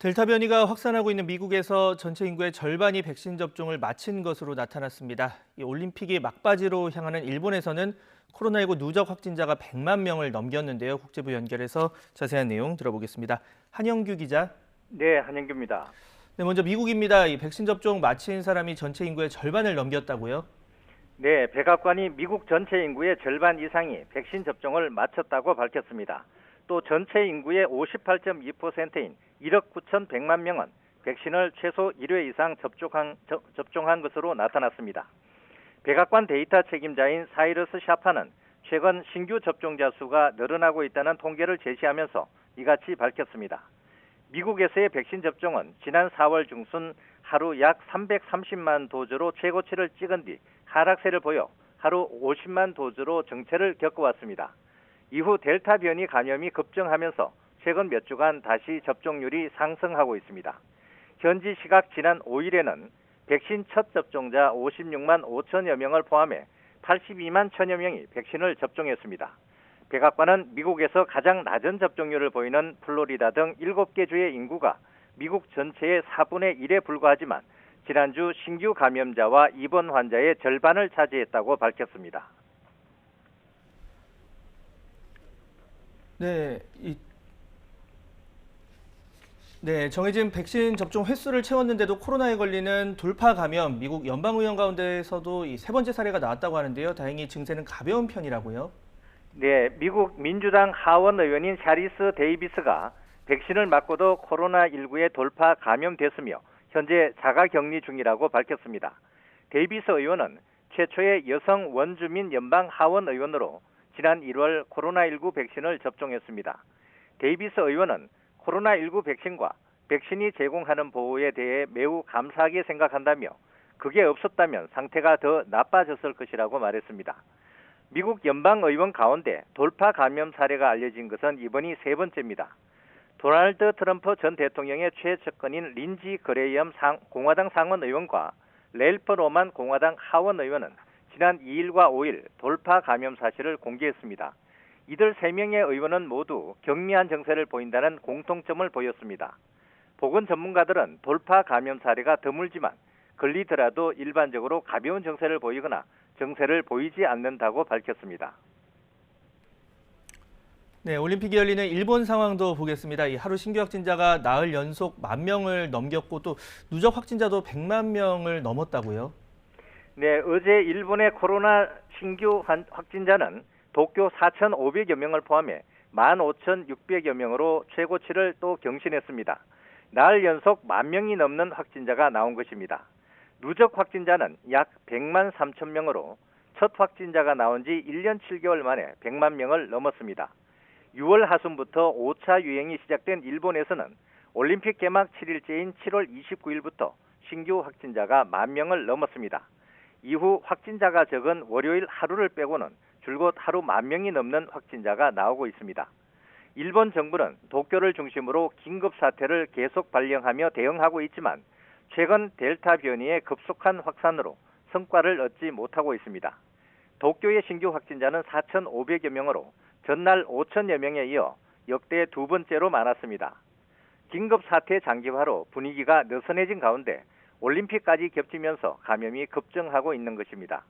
델타 변이가 확산하고 있는 미국에서 전체 인구의 절반이 백신 접종을 마친 것으로 나타났습니다. 이 올림픽이 막바지로 향하는 일본에서는 코로나19 누적 확진자가 100만 명을 넘겼는데요. 국제부 연결해서 자세한 내용 들어보겠습니다. 한영규 기자. 네, 한영규입니다. 네, 먼저 미국입니다. 이 백신 접종 마친 사람이 전체 인구의 절반을 넘겼다고요? 네, 백악관이 미국 전체 인구의 절반 이상이 백신 접종을 마쳤다고 밝혔습니다. 또 전체 인구의 58.2%인 1억 9,100만 명은 백신을 최소 1회 이상 접종한 것으로 나타났습니다. 백악관 데이터 책임자인 사이러스 샤파는 최근 신규 접종자 수가 늘어나고 있다는 통계를 제시하면서 이같이 밝혔습니다. 미국에서의 백신 접종은 지난 4월 중순 하루 약 330만 도즈로 최고치를 찍은 뒤 하락세를 보여 하루 50만 도즈로 정체를 겪어왔습니다. 이후 델타 변이 감염이 급증하면서 최근 몇 주간 다시 접종률이 상승하고 있습니다. 현지 시각 지난 5일에는 백신 첫 접종자 56만 5천여 명을 포함해 82만 천여 명이 백신을 접종했습니다. 백악관은 미국에서 가장 낮은 접종률을 보이는 플로리다 등 7개 주의 인구가 미국 전체의 4분의 1에 불과하지만 지난주 신규 감염자와 입원 환자의 절반을 차지했다고 밝혔습니다. 네, 정해진 백신 접종 횟수를 채웠는데도 코로나에 걸리는 돌파 감염, 미국 연방의원 가운데에서도 이 세 번째 사례가 나왔다고 하는데요. 다행히 증세는 가벼운 편이라고요. 네, 미국 민주당 하원 의원인 샤리스 데이비스가 백신을 맞고도 코로나19에 돌파 감염됐으며 현재 자가격리 중이라고 밝혔습니다. 데이비스 의원은 최초의 여성 원주민 연방 하원 의원으로 지난 1월 코로나19 백신을 접종했습니다. 데이비스 의원은 코로나19 백신과 백신이 제공하는 보호에 대해 매우 감사하게 생각한다며 그게 없었다면 상태가 더 나빠졌을 것이라고 말했습니다. 미국 연방의원 가운데 돌파 감염 사례가 알려진 것은 이번이 세 번째입니다. 도널드 트럼프 전 대통령의 최측근인 린지 그레이엄 공화당 상원의원과 랠프 로만 공화당 하원의원은 지난 2일과 5일 돌파 감염 사실을 공개했습니다. 이들 3명의 의원은 모두 경미한 증세를 보인다는 공통점을 보였습니다. 보건 전문가들은 돌파 감염 사례가 드물지만 걸리더라도 일반적으로 가벼운 증세를 보이거나 증세를 보이지 않는다고 밝혔습니다. 네, 올림픽이 열리는 일본 상황도 보겠습니다. 이 하루 신규 확진자가 나흘 연속 10,000명을 넘겼고 또 누적 확진자도 100만 명을 넘었다고요? 네, 어제 일본의 코로나 신규 확진자는 도쿄 4,500여 명을 포함해 15,600여 명으로 최고치를 또 경신했습니다. 나흘 연속 10,000명이 넘는 확진자가 나온 것입니다. 누적 확진자는 약 100만 3천 명으로 첫 확진자가 나온 지 1년 7개월 만에 100만 명을 넘었습니다. 6월 하순부터 5차 유행이 시작된 일본에서는 올림픽 개막 7일째인 7월 29일부터 신규 확진자가 10,000명을 넘었습니다. 이후 확진자가 적은 월요일 하루를 빼고는 줄곧 하루 10,000명이 넘는 확진자가 나오고 있습니다. 일본 정부는 도쿄를 중심으로 긴급 사태를 계속 발령하며 대응하고 있지만 최근 델타 변이의 급속한 확산으로 성과를 얻지 못하고 있습니다. 도쿄의 신규 확진자는 4,500여 명으로 전날 5,000여 명에 이어 역대 두 번째로 많았습니다. 긴급 사태 장기화로 분위기가 느슨해진 가운데 올림픽까지 겹치면서 감염이 급증하고 있는 것입니다.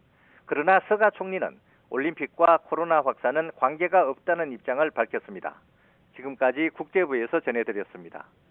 그러나 스가 총리는 올림픽과 코로나 확산은 관계가 없다는 입장을 밝혔습니다. 지금까지 국제부에서 전해드렸습니다.